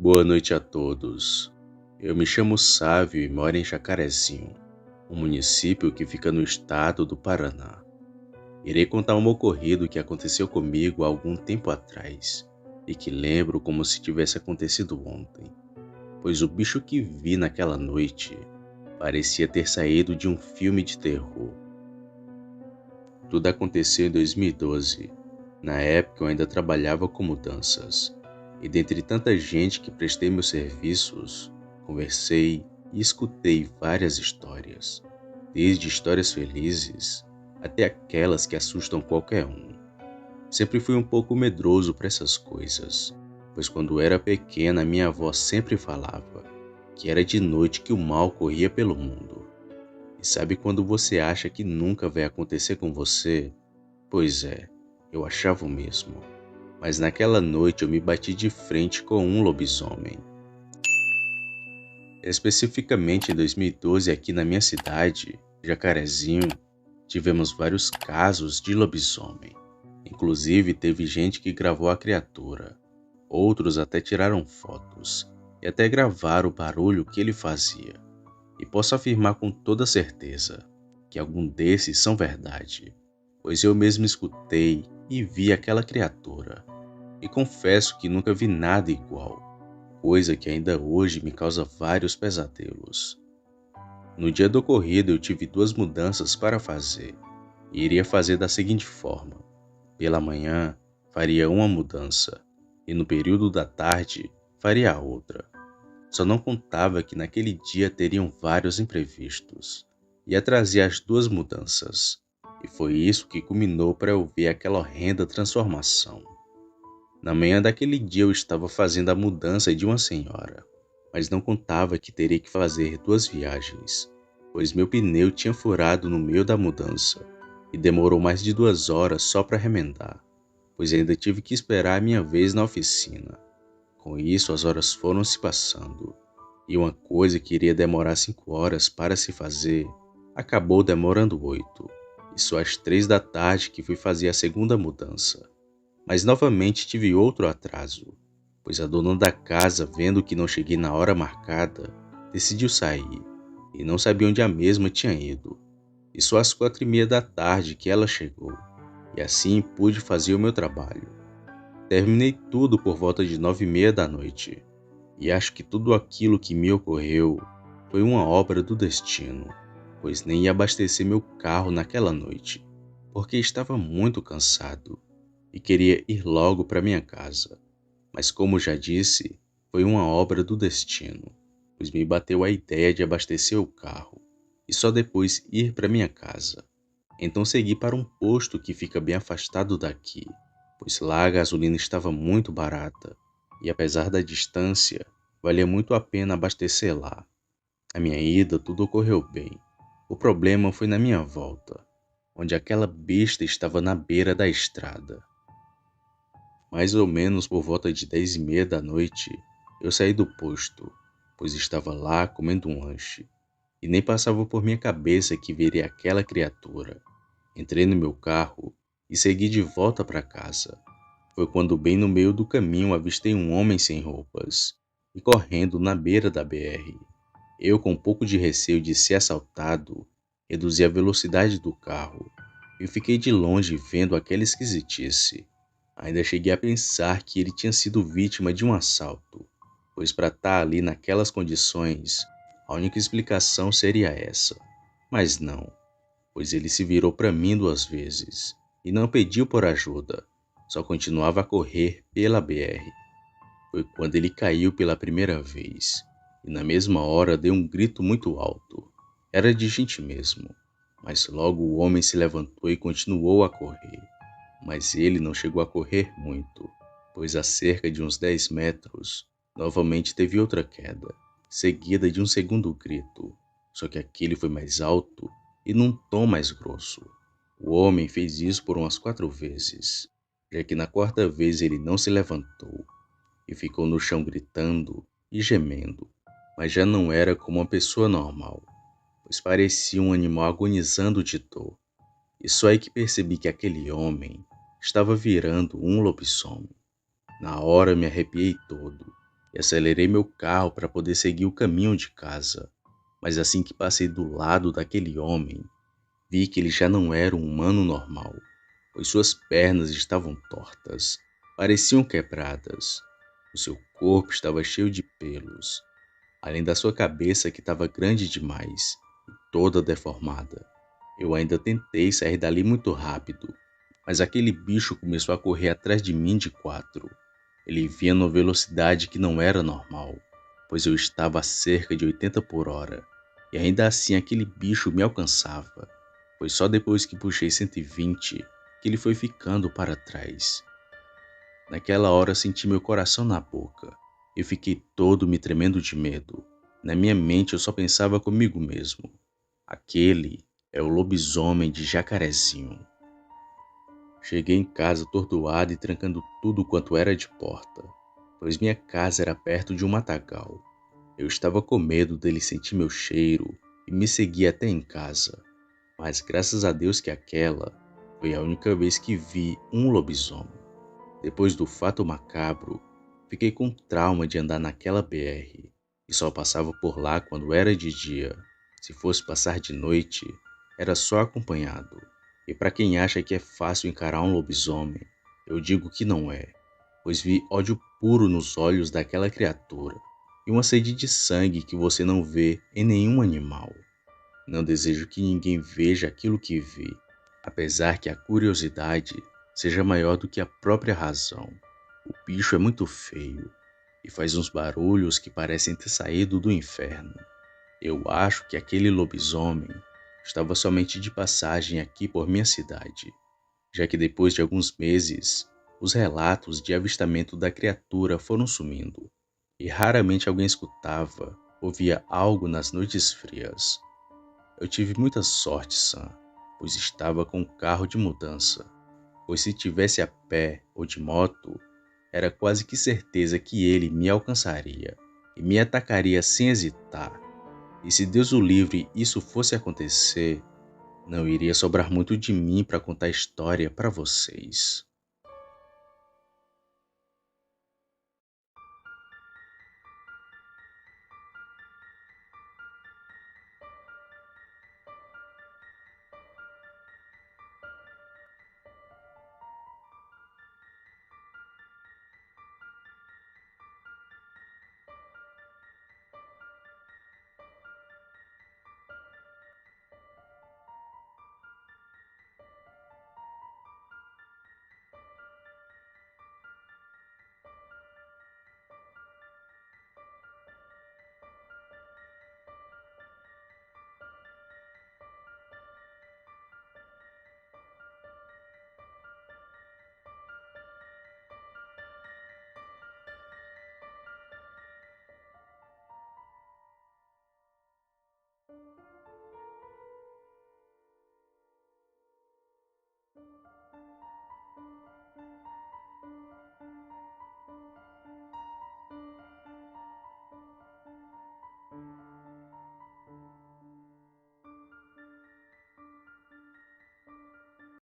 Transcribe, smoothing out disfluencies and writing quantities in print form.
Boa noite a todos. Eu me chamo Sávio e moro em Jacarezinho, um município que fica no estado do Paraná. Irei contar um ocorrido que aconteceu comigo há algum tempo atrás e que lembro como se tivesse acontecido ontem, pois o bicho que vi naquela noite parecia ter saído de um filme de terror. Tudo aconteceu em 2012. Na época eu ainda trabalhava com mudanças, e dentre tanta gente que prestei meus serviços, conversei e escutei várias histórias, desde histórias felizes até aquelas que assustam qualquer um. Sempre fui um pouco medroso para essas coisas, pois quando era pequena minha avó sempre falava que era de noite que o mal corria pelo mundo. E sabe quando você acha que nunca vai acontecer com você? Pois é, eu achava o mesmo. Mas naquela noite eu me bati de frente com um lobisomem. Especificamente em 2012, aqui na minha cidade, Jacarezinho, tivemos vários casos de lobisomem. Inclusive, teve gente que gravou a criatura. Outros até tiraram fotos e até gravaram o barulho que ele fazia. E posso afirmar com toda certeza que algum desses são verdade, pois eu mesmo escutei e vi aquela criatura. E confesso que nunca vi nada igual, coisa que ainda hoje me causa vários pesadelos. No dia do ocorrido eu tive duas mudanças para fazer, e iria fazer da seguinte forma: pela manhã faria uma mudança, e no período da tarde faria a outra. Só não contava que naquele dia teriam vários imprevistos. Ia trazer as duas mudanças, e foi isso que culminou para eu ver aquela horrenda transformação. Na manhã daquele dia eu estava fazendo a mudança de uma senhora, mas não contava que teria que fazer duas viagens, pois meu pneu tinha furado no meio da mudança e demorou mais de 2 horas só para remendar, pois ainda tive que esperar a minha vez na oficina. Com isso, as horas foram se passando, e uma coisa que iria demorar 5 horas para se fazer, acabou demorando 8, e só às 3 da tarde que fui fazer a segunda mudança. Mas novamente tive outro atraso, pois a dona da casa, vendo que não cheguei na hora marcada, decidiu sair, e não sabia onde a mesma tinha ido. E só às 4h30 da tarde que ela chegou, e assim pude fazer o meu trabalho. Terminei tudo por volta de 9h30 da noite, e acho que tudo aquilo que me ocorreu foi uma obra do destino, pois nem ia abastecer meu carro naquela noite, porque estava muito cansado e queria ir logo para minha casa. Mas como já disse, foi uma obra do destino, pois me bateu a ideia de abastecer o carro e só depois ir para minha casa. Então segui para um posto que fica bem afastado daqui, pois lá a gasolina estava muito barata e apesar da distância, valia muito a pena abastecer lá. A minha ida tudo ocorreu bem. O problema foi na minha volta, onde aquela besta estava na beira da estrada. Mais ou menos por volta de 10h30 da noite, eu saí do posto, pois estava lá comendo um lanche, e nem passava por minha cabeça que veria aquela criatura. Entrei no meu carro e segui de volta para casa. Foi quando bem no meio do caminho avistei um homem sem roupas e correndo na beira da BR. Eu, com um pouco de receio de ser assaltado, reduzi a velocidade do carro e fiquei de longe vendo aquela esquisitice. Ainda cheguei a pensar que ele tinha sido vítima de um assalto, pois para estar ali naquelas condições, a única explicação seria essa. Mas não, pois ele se virou para mim 2 vezes e não pediu por ajuda, só continuava a correr pela BR. Foi quando ele caiu pela primeira vez, e na mesma hora deu um grito muito alto. Era de gente mesmo, mas logo o homem se levantou e continuou a correr. Mas ele não chegou a correr muito, pois a cerca de uns 10 metros, novamente teve outra queda, seguida de um segundo grito, só que aquele foi mais alto e num tom mais grosso. O homem fez isso por umas 4 vezes, já que na quarta vez ele não se levantou e ficou no chão gritando e gemendo, mas já não era como uma pessoa normal, pois parecia um animal agonizando de dor. E só aí que percebi que aquele homem estava virando um lobisomem. Na hora me arrepiei todo, e acelerei meu carro para poder seguir o caminho de casa. Mas assim que passei do lado daquele homem, vi que ele já não era um humano normal, pois suas pernas estavam tortas, pareciam quebradas. O seu corpo estava cheio de pelos, além da sua cabeça que estava grande demais e toda deformada. Eu ainda tentei sair dali muito rápido, mas aquele bicho começou a correr atrás de mim de quatro. Ele vinha numa velocidade que não era normal, pois eu estava a cerca de 80 por hora, e ainda assim aquele bicho me alcançava. Foi só depois que puxei 120 que ele foi ficando para trás. Naquela hora senti meu coração na boca. Eu fiquei todo me tremendo de medo. Na minha mente eu só pensava comigo mesmo. Aquele é o lobisomem de Jacarezinho. Cheguei em casa atordoado e trancando tudo quanto era de porta, pois minha casa era perto de um matagal. Eu estava com medo dele sentir meu cheiro e me seguir até em casa, mas graças a Deus que aquela foi a única vez que vi um lobisomem. Depois do fato macabro, fiquei com trauma de andar naquela BR e só passava por lá quando era de dia. Se fosse passar de noite, era só acompanhado. E para quem acha que é fácil encarar um lobisomem, eu digo que não é, pois vi ódio puro nos olhos daquela criatura e uma sede de sangue que você não vê em nenhum animal. Não desejo que ninguém veja aquilo que vi, apesar que a curiosidade seja maior do que a própria razão. O bicho é muito feio e faz uns barulhos que parecem ter saído do inferno. Eu acho que aquele lobisomem estava somente de passagem aqui por minha cidade, já que depois de alguns meses, os relatos de avistamento da criatura foram sumindo, e raramente alguém escutava ou via algo nas noites frias. Eu tive muita sorte, Sam, pois estava com um carro de mudança, pois se tivesse a pé ou de moto, era quase que certeza que ele me alcançaria e me atacaria sem hesitar. E se Deus o livre isso fosse acontecer, não iria sobrar muito de mim para contar a história para vocês.